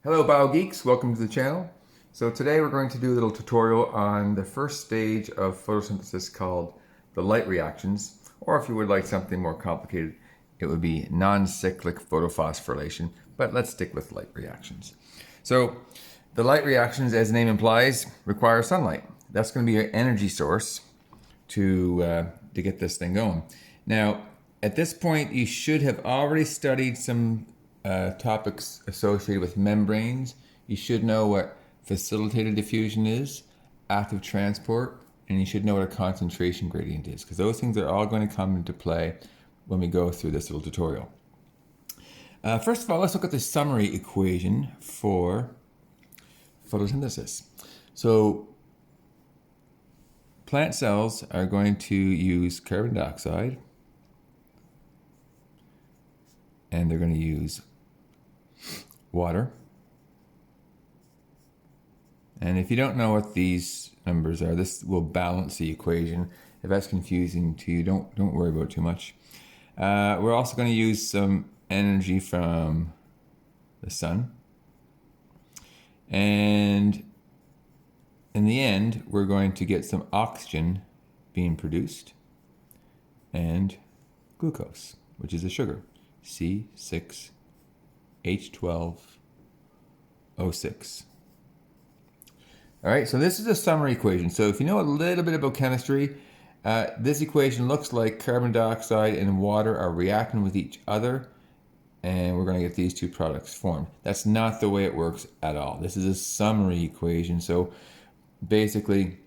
Hello BioGeeks, welcome to the channel. So today we're going to do a little tutorial on the first stage of photosynthesis called the light reactions, or if you would like something more complicated, it would be non-cyclic photophosphorylation, but let's stick with light reactions. So the light reactions, as the name implies, require sunlight. That's going to be your energy source to get this thing going. Now, at this point, you should have already studied some topics associated with membranes. You should know what facilitated diffusion is, active transport, and you should know what a concentration gradient is, because those things are all going to come into play when we go through this little tutorial. First of all, let's look at the summary equation for photosynthesis. So plant cells are going to use carbon dioxide, and they're going to use water. And if you don't know what these numbers are, this will balance the equation. If that's confusing to you, don't worry about it too much. We're also going to use some energy from the sun. And in the end, we're going to get some oxygen being produced and glucose, which is a sugar, C6H12O6. All right, so this is a summary equation. So if you know a little bit about chemistry, this equation looks like carbon dioxide and water are reacting with each other, and we're going to get these two products formed. That's not the way it works at all. This is a summary equation. So basically,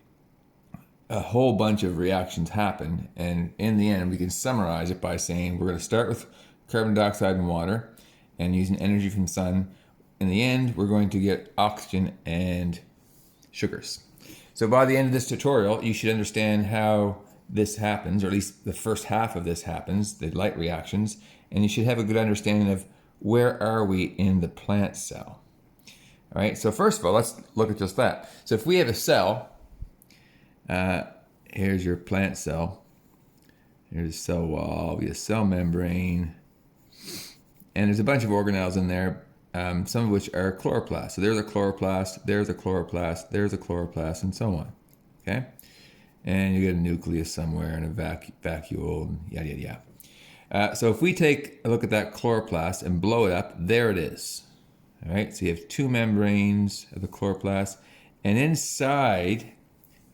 a whole bunch of reactions happen, and in the end, we can summarize it by saying we're going to start with carbon dioxide and water and using energy from the sun. In the end, we're going to get oxygen and sugars. So by the end of this tutorial, you should understand how this happens, or at least the first half of this happens, the light reactions, and you should have a good understanding of where are we in the plant cell. All right, so first of all, let's look at just that. So if we have a cell, here's your plant cell. Here's a cell wall, we have a cell membrane, and there's a bunch of organelles in there, some of which are chloroplasts. So there's a chloroplast, there's a chloroplast, there's a chloroplast, and so on. Okay? And you get a nucleus somewhere and a vacuole, yada, yada, yada. So if we take a look at that chloroplast and blow it up, there it is. All right? So you have two membranes of the chloroplast, and inside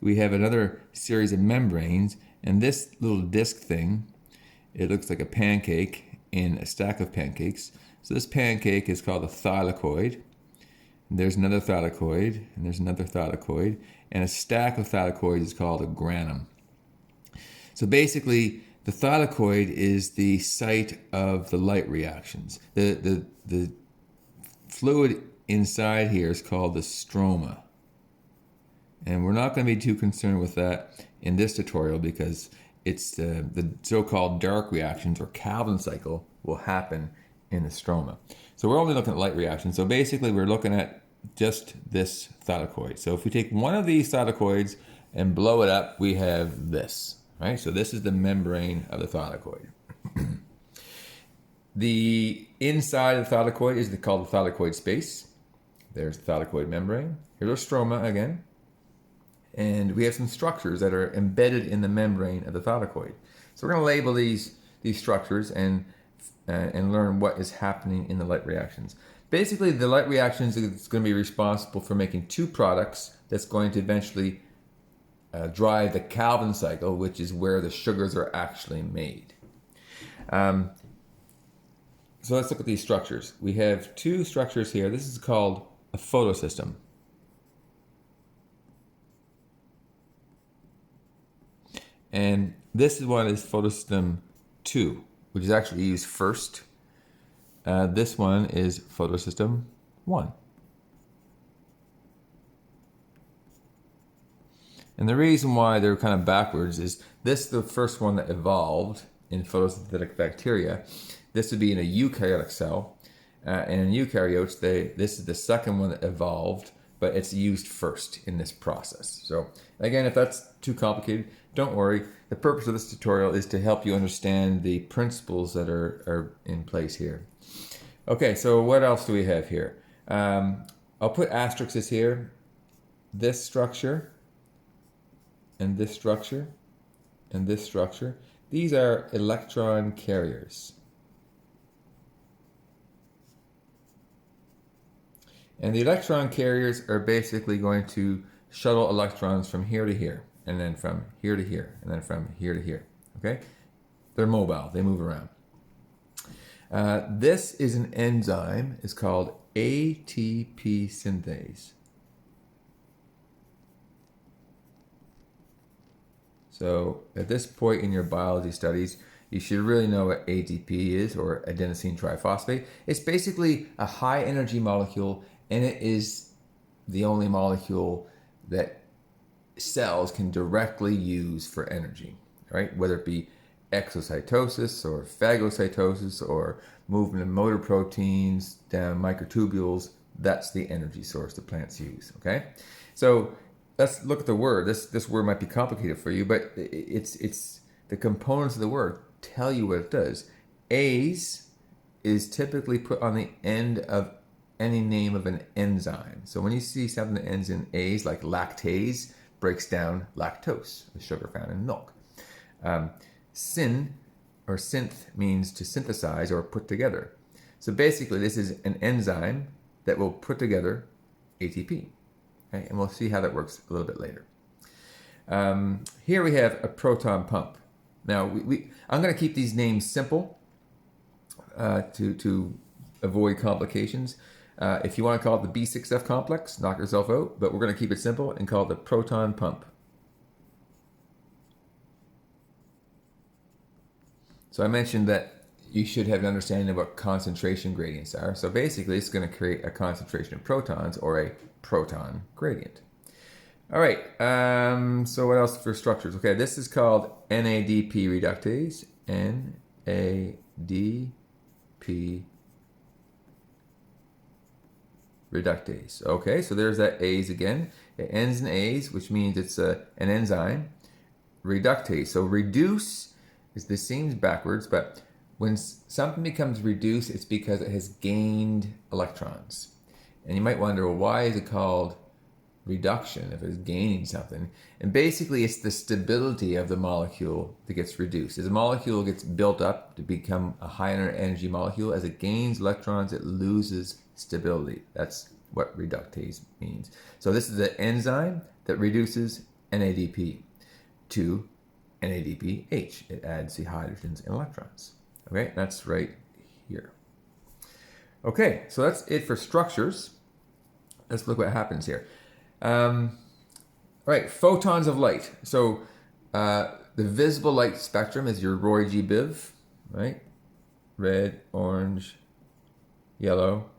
we have another series of membranes, and this little disc thing, it looks like a pancake in a stack of pancakes. So this pancake is called a thylakoid. And there's another thylakoid, and there's another thylakoid, and a stack of thylakoids is called a granum. So basically, the thylakoid is the site of the light reactions. The fluid inside here is called the stroma. And we're not going to be too concerned with that in this tutorial because it's the so-called dark reactions or Calvin cycle will happen in the stroma. So we're only looking at light reactions. So basically we're looking at just this thylakoid. So if we take one of these thylakoids and blow it up, we have this, right? So this is the membrane of the thylakoid. The inside of the thylakoid is called the thylakoid space. There's the thylakoid membrane. Here's our stroma again. And we have some structures that are embedded in the membrane of the thylakoid. So we're going to label these structures and learn what is happening in the light reactions. Basically, the light reactions is going to be responsible for making two products that's going to eventually drive the Calvin cycle, which is where the sugars are actually made. So let's look at these structures. We have two structures here. This is called a photosystem. And this one is photosystem 2, which is actually used first. This one is photosystem 1. And the reason why they're kind of backwards is this is the first one that evolved in photosynthetic bacteria. This would be in a eukaryotic cell. And in eukaryotes, this is the second one that evolved, but it's used first in this process. So again, if that's too complicated, don't worry. The purpose of this tutorial is to help you understand the principles that are in place here. Okay, so what else do we have here? I'll put asterisks here. This structure, and this structure, and this structure. These are electron carriers. And the electron carriers are basically going to shuttle electrons from here to here, and then from here to here, and then from here to here. Okay? They're mobile, they move around. This is an enzyme. It's called ATP synthase. So at this point in your biology studies, you should really know what ATP is, or adenosine triphosphate. It's basically a high energy molecule, and it is the only molecule that cells can directly use for energy, right? Whether it be exocytosis or phagocytosis or movement of motor proteins down microtubules, that's the energy source the plants use, okay? So let's look at the word. This word might be complicated for you, but it's the components of the word tell you what it does. Ase is typically put on the end of any name of an enzyme. So when you see something that ends in ase, like lactase, breaks down lactose, the sugar found in milk. Syn or synth means to synthesize or put together. So basically this is an enzyme that will put together ATP. Okay? And we'll see how that works a little bit later. Here we have a proton pump. Now I'm going to keep these names simple to avoid complications. If you want to call it the B6F complex, knock yourself out, but we're going to keep it simple and call it the proton pump. So I mentioned that you should have an understanding of what concentration gradients are. So basically it's going to create a concentration of protons, or a proton gradient. All right, so what else for structures? Okay, this is called NADP reductase, NADP reductase. Okay, so there's that ase again. It ends in ase, which means it's an enzyme. Reductase. So reduce is, this seems backwards, but when something becomes reduced, it's because it has gained electrons. And you might wonder, well, why is it called reduction if it's gaining something? And basically it's the stability of the molecule that gets reduced. As a molecule gets built up to become a higher energy molecule, as it gains electrons, it loses stability. That's what reductase means. So this is an enzyme that reduces NADP to NADPH. It adds the hydrogens and electrons. Okay, that's right here. Okay, so that's it for structures. Let's look what happens here. All right, photons of light. So the visible light spectrum is your Roy G. Biv, right? Red, orange, yellow,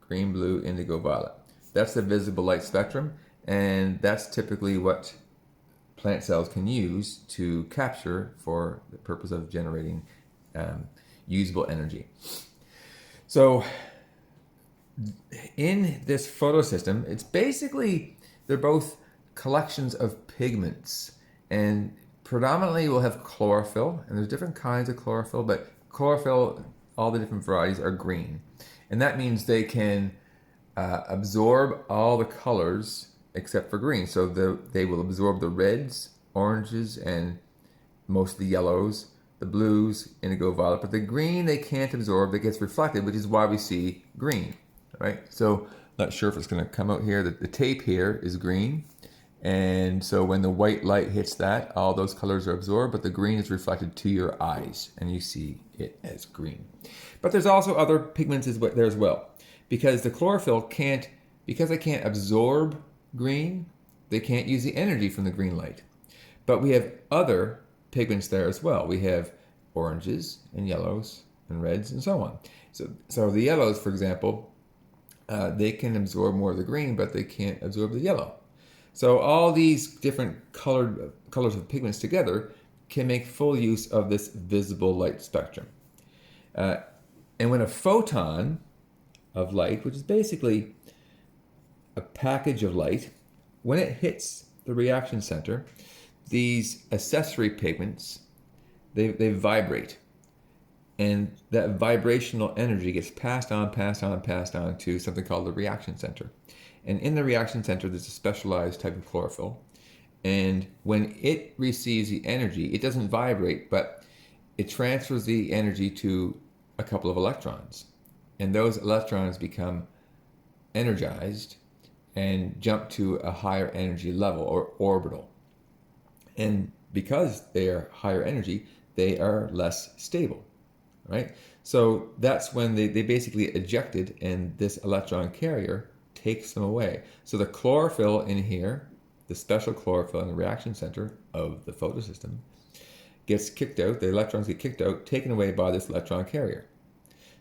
green, blue, indigo, violet. That's the visible light spectrum, and that's typically what plant cells can use to capture for the purpose of generating usable energy. So in this photosystem, it's basically, they're both collections of pigments, and predominantly we'll have chlorophyll, and there's different kinds of chlorophyll, but chlorophyll, all the different varieties are green. And that means they can absorb all the colors except for green. So they will absorb the reds, oranges, and most of the yellows, the blues, indigo, violet. But the green they can't absorb, it gets reflected, which is why we see green, right? So not sure if it's going to come out here. The tape here is green. And so when the white light hits that, all those colors are absorbed, but the green is reflected to your eyes, and you see it as green. But there's also other pigments there as well. Because the chlorophyll can't absorb green, they can't use the energy from the green light. But we have other pigments there as well. We have oranges and yellows and reds and so on. So the yellows, for example, they can absorb more of the green, but they can't absorb the yellow. So all these different colors of pigments together can make full use of this visible light spectrum. And when a photon of light, which is basically a package of light, when it hits the reaction center, these accessory pigments, they vibrate. And that vibrational energy gets passed on to something called the reaction center. And in the reaction center, there's a specialized type of chlorophyll. And when it receives the energy, it doesn't vibrate, but it transfers the energy to a couple of electrons. And those electrons become energized and jump to a higher energy level or orbital. And because they are higher energy, they are less stable, right? So that's when they basically ejected, and this electron carrier takes them away. So the chlorophyll in here, the special chlorophyll in the reaction center of the photosystem, gets kicked out. The electrons get kicked out, taken away by this electron carrier.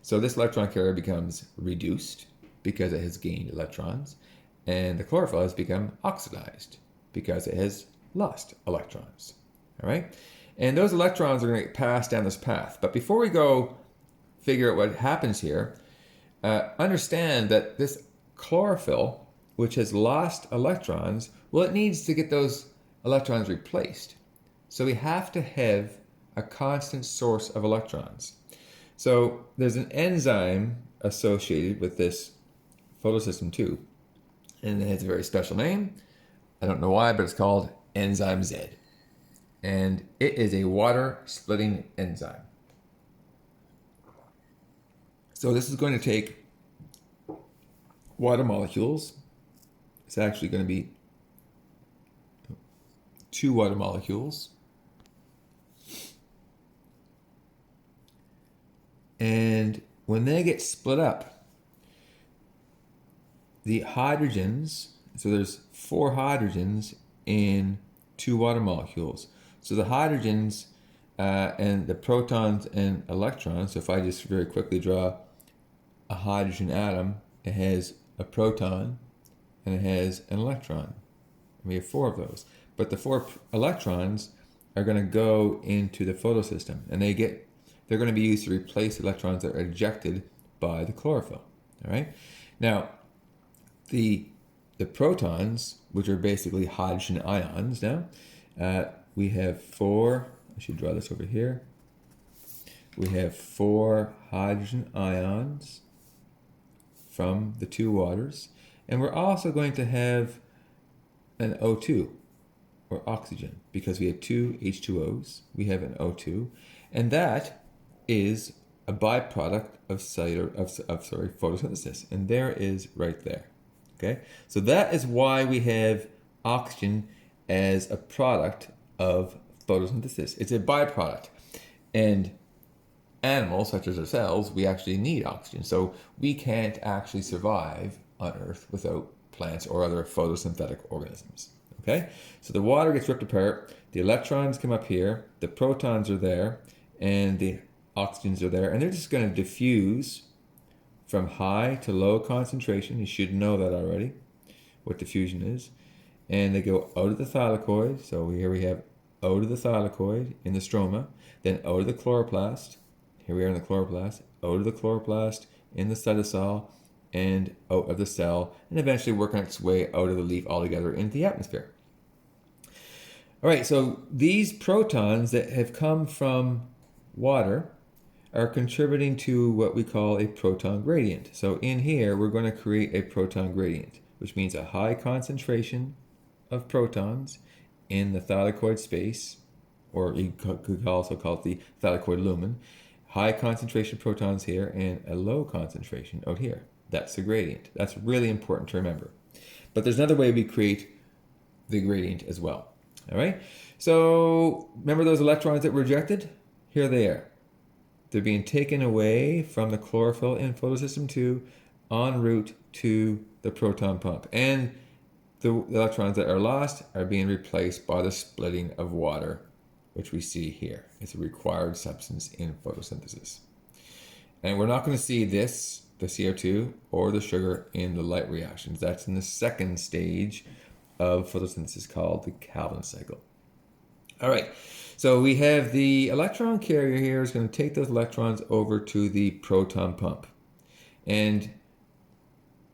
So this electron carrier becomes reduced because it has gained electrons, and the chlorophyll has become oxidized because it has lost electrons. All right? And those electrons are going to get passed down this path. But before we go figure out what happens here, understand that this chlorophyll, which has lost electrons, well, it needs to get those electrons replaced. So we have to have a constant source of electrons. So there's an enzyme associated with this photosystem too, and it has a very special name. I don't know why, but it's called enzyme Z. And it is a water splitting enzyme. So this is going to take water molecules. It's actually going to be 2 water molecules. And when they get split up, the hydrogens, so there's 4 hydrogens in 2 water molecules. So the hydrogens and the protons and electrons, so if I just very quickly draw a hydrogen atom, it has a proton and it has an electron. We have 4 of those. But the 4 electrons are going to go into the photosystem, and they're going to be used to replace electrons that are ejected by the chlorophyll. All right. Now, the protons, which are basically hydrogen ions now, we have 4, I should draw this over here. We have 4 hydrogen ions from the 2 waters. And we're also going to have an O2, or oxygen, because we have 2 H2Os. We have an O2. And that is a byproduct of photosynthesis. And there is right there. Okay? So that is why we have oxygen as a product of photosynthesis. It's a byproduct. And animals, such as ourselves, we actually need oxygen. So we can't actually survive on Earth without plants or other photosynthetic organisms. Okay? So the water gets ripped apart, the electrons come up here, the protons are there, and the oxygens are there, and they're just going to diffuse from high to low concentration. You should know that already, what diffusion is. And they go out of the thylakoid. So here we have out of the thylakoid in the stroma, then out of the chloroplast. Here we are in the chloroplast, out of the chloroplast in the cytosol, and out of the cell, and eventually working its way out of the leaf altogether into the atmosphere. All right, so these protons that have come from water are contributing to what we call a proton gradient. So in here, we're going to create a proton gradient, which means a high concentration of protons in the thylakoid space, or you could also call it the thylakoid lumen. High concentration protons here and a low concentration out here. That's the gradient. That's really important to remember. But there's another way we create the gradient as well. All right? So remember those electrons that were ejected? Here they are. They're being taken away from the chlorophyll in photosystem 2 en route to the proton pump. And the electrons that are lost are being replaced by the splitting of water, which we see here. It's a required substance in photosynthesis. And we're not going to see this, the CO2 or the sugar, in the light reactions. That's in the second stage of photosynthesis called the Calvin cycle. All right, so we have the electron carrier here is going to take those electrons over to the proton pump. And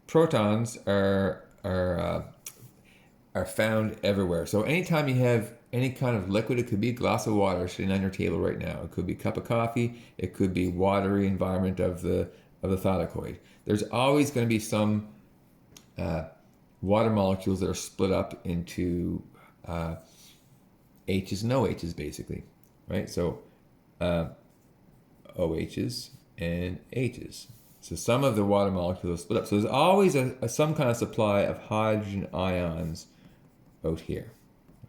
protons are found everywhere. So anytime you have any kind of liquid. It could be a glass of water sitting on your table right now. It could be a cup of coffee. It could be watery environment of the thylakoid. There's always going to be some water molecules that are split up into H's and OH's, basically, right? So OH's and H's. So some of the water molecules are split up. So there's always some kind of supply of hydrogen ions out here,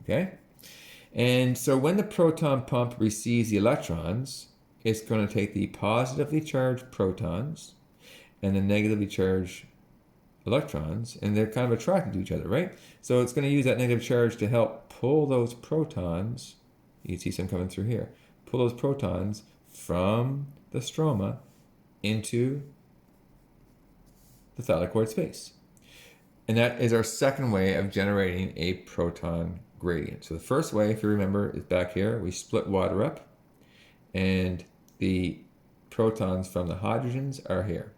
okay? And so when the proton pump receives the electrons, it's going to take the positively charged protons and the negatively charged electrons, and they're kind of attracted to each other, right? So it's going to use that negative charge to help pull those protons. You can see some coming through here. Pull those protons from the stroma into the thylakoid space. And that is our second way of generating a proton gradient. So the first way, if you remember, is back here. We split water up, and the protons from the hydrogens are here.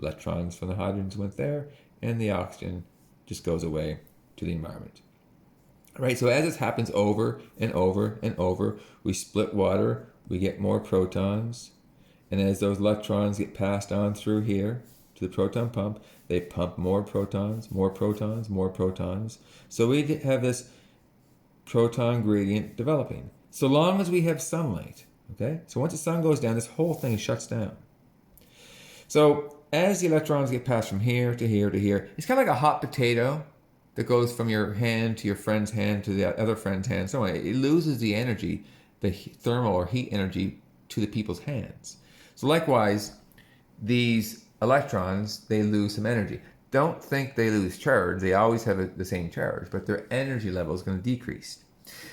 Electrons from the hydrogens went there, and the oxygen just goes away to the environment. All right, so as this happens over and over and over, we split water, we get more protons, and as those electrons get passed on through here to the proton pump, they pump more protons, more protons, more protons. So we have this proton gradient developing, so long as we have sunlight, okay? So once the sun goes down, this whole thing shuts down. So as the electrons get passed from here to here to here, it's kind of like a hot potato that goes from your hand to your friend's hand to the other friend's hand. So it loses the energy, the thermal or heat energy, to the people's hands. So likewise, these electrons, they lose some energy. Don't think they lose charge. They always have the same charge, but their energy level is going to decrease.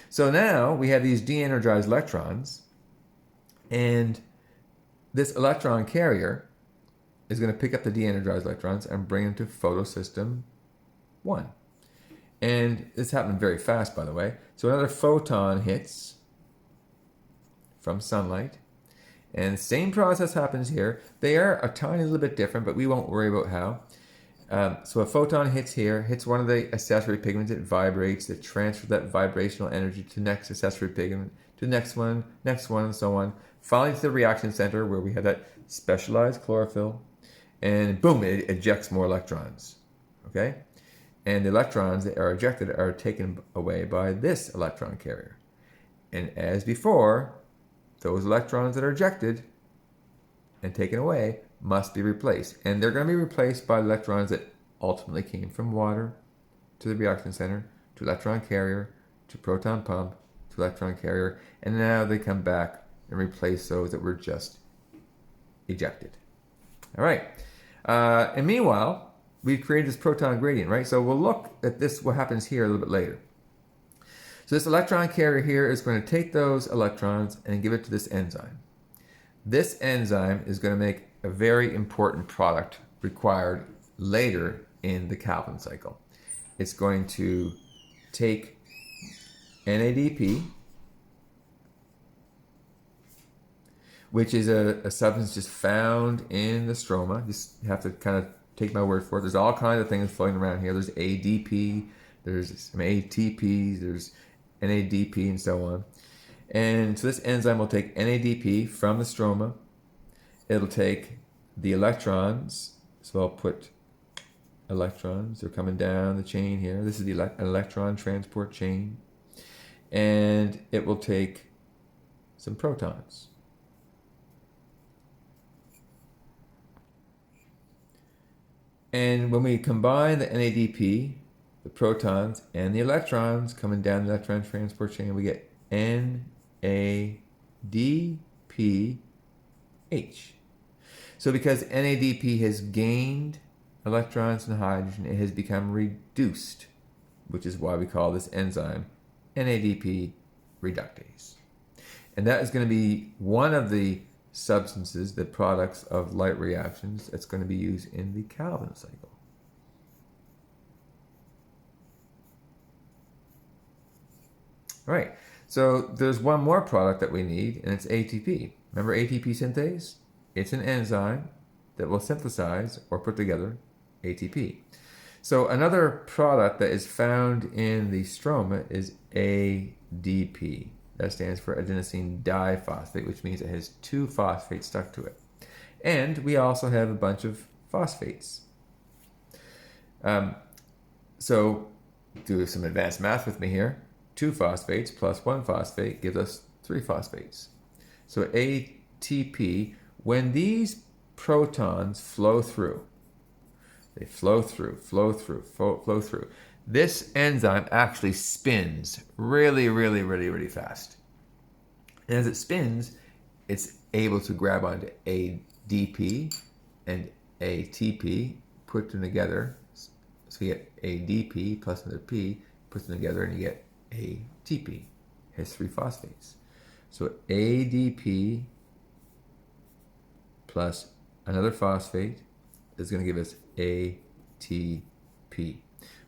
So now we have these de-energized electrons, and this electron carrier is going to pick up the de-energized electrons and bring them to photosystem 1. And this happened very fast, by the way. So another photon hits from sunlight, and the same process happens here. They are a tiny little bit different, but we won't worry about how. So a photon hits here, hits one of the accessory pigments, it vibrates, it transfers that vibrational energy to the next accessory pigment, to the next one, and so on. Finally to the reaction center where we have that specialized chlorophyll, and boom, it ejects more electrons, okay? And the electrons that are ejected are taken away by this electron carrier. And as before, those electrons that are ejected and taken away must be replaced. And they're going to be replaced by electrons that ultimately came from water to the reaction center, to electron carrier, to proton pump, to electron carrier, and now they come back and replace those that were just ejected. All right. And meanwhile, we've created this proton gradient, right? So we'll look at this, what happens here a little bit later. So this electron carrier here is going to take those electrons and give it to this enzyme. This enzyme is going to make a very important product required later in the Calvin cycle. It's going to take NADP, which is a substance just found in the stroma. Just have to kind of take my word for it. There's all kinds of things floating around here. There's ADP, there's some ATPs, there's NADP, and so on. And so this enzyme will take NADP from the stroma. It'll take the electrons. So I'll put electrons. They're coming down the chain here. This is the electron transport chain. And it will take some protons. And when we combine the NADP, the protons, and the electrons coming down the electron transport chain, we get NADPH. So because NADP has gained electrons and hydrogen, it has become reduced, which is why we call this enzyme NADP reductase. And that is going to be one of the substances, the products of light reactions, that's going to be used in the Calvin cycle. All right, so there's one more product that we need, and it's ATP. Remember ATP synthase? It's an enzyme that will synthesize or put together ATP. So another product that is found in the stroma is ADP. ADP. That stands for adenosine diphosphate, which means it has 2 phosphates stuck to it. And we also have a bunch of phosphates. So do some advanced math with me here. 2 phosphates plus 1 phosphate gives us 3 phosphates. So ATP, when these protons flow through, they flow through. This enzyme actually spins really fast. And as it spins, it's able to grab onto ADP and ATP, put them together. So you get ADP plus another P, put them together, and you get ATP. It has 3 phosphates. So ADP plus another phosphate is going to give us ATP,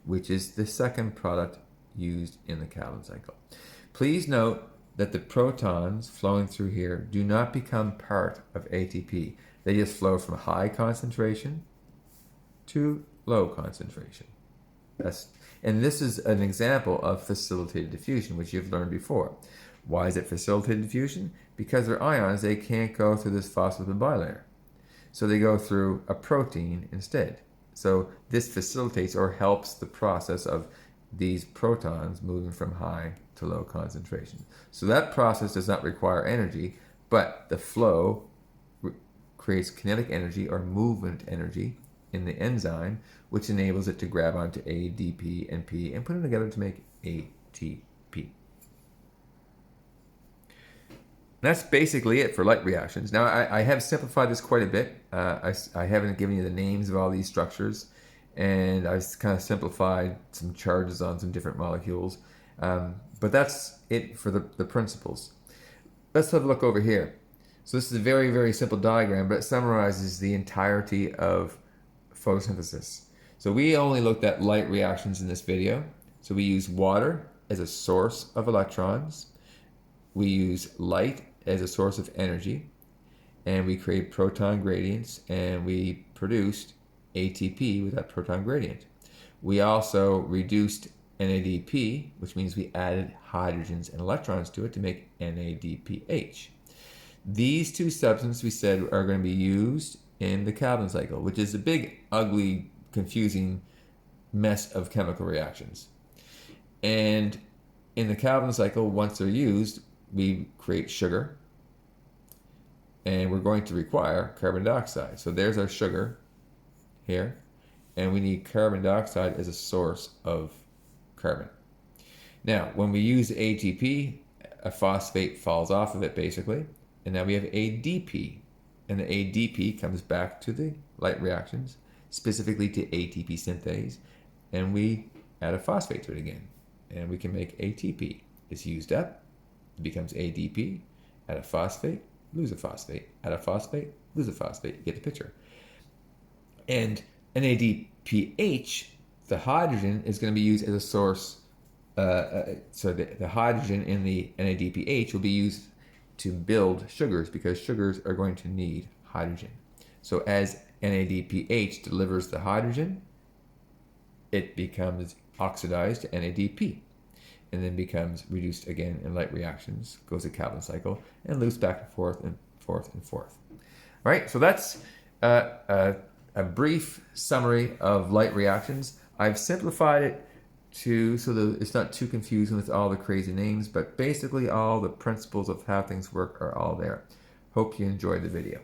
which is the second product used in the Calvin cycle. Please note that the protons flowing through here do not become part of ATP. They just flow from high concentration to low concentration. And this is an example of facilitated diffusion, which you've learned before. Why is it facilitated diffusion? Because they're ions, they can't go through this phospholipid bilayer. So they go through a protein instead. So this facilitates or helps the process of these protons moving from high to low concentration. So that process does not require energy, but the flow creates kinetic energy or movement energy in the enzyme, which enables it to grab onto ADP and P and put them together to make ATP. That's basically it for light reactions. Now, I have simplified this quite a bit. I haven't given you the names of all these structures, and I've kind of simplified some charges on some different molecules. But that's it for the principles. Let's have a look over here. So this is a very simple diagram, but it summarizes the entirety of photosynthesis. So we only looked at light reactions in this video. So we use water as a source of electrons. We use light as a source of energy, and we create proton gradients, and we produced ATP with that proton gradient. We also reduced NADP, which means we added hydrogens and electrons to it to make NADPH. These 2 substances we said are going to be used in the Calvin cycle, which is a big, ugly, confusing mess of chemical reactions. And in the Calvin cycle, once they're used, we create sugar, and we're going to require carbon dioxide. So there's our sugar here, and we need carbon dioxide as a source of carbon. Now, when we use ATP, a phosphate falls off of it basically, and now we have ADP, and the ADP comes back to the light reactions, specifically to ATP synthase, and we add a phosphate to it again, and we can make ATP. It's used up, it becomes ADP, add a phosphate, lose a phosphate, add a phosphate, lose a phosphate. You get the picture. And NADPH, the hydrogen, is going to be used as a source. So the hydrogen in the NADPH will be used to build sugars, because sugars are going to need hydrogen. So as NADPH delivers the hydrogen, it becomes oxidized to NADP, and then becomes reduced again in light reactions, goes a Calvin cycle, and loops back and forth and forth and forth. All right, so that's a brief summary of light reactions. I've simplified it so that it's not too confusing with all the crazy names, but basically all the principles of how things work are all there. Hope you enjoyed the video.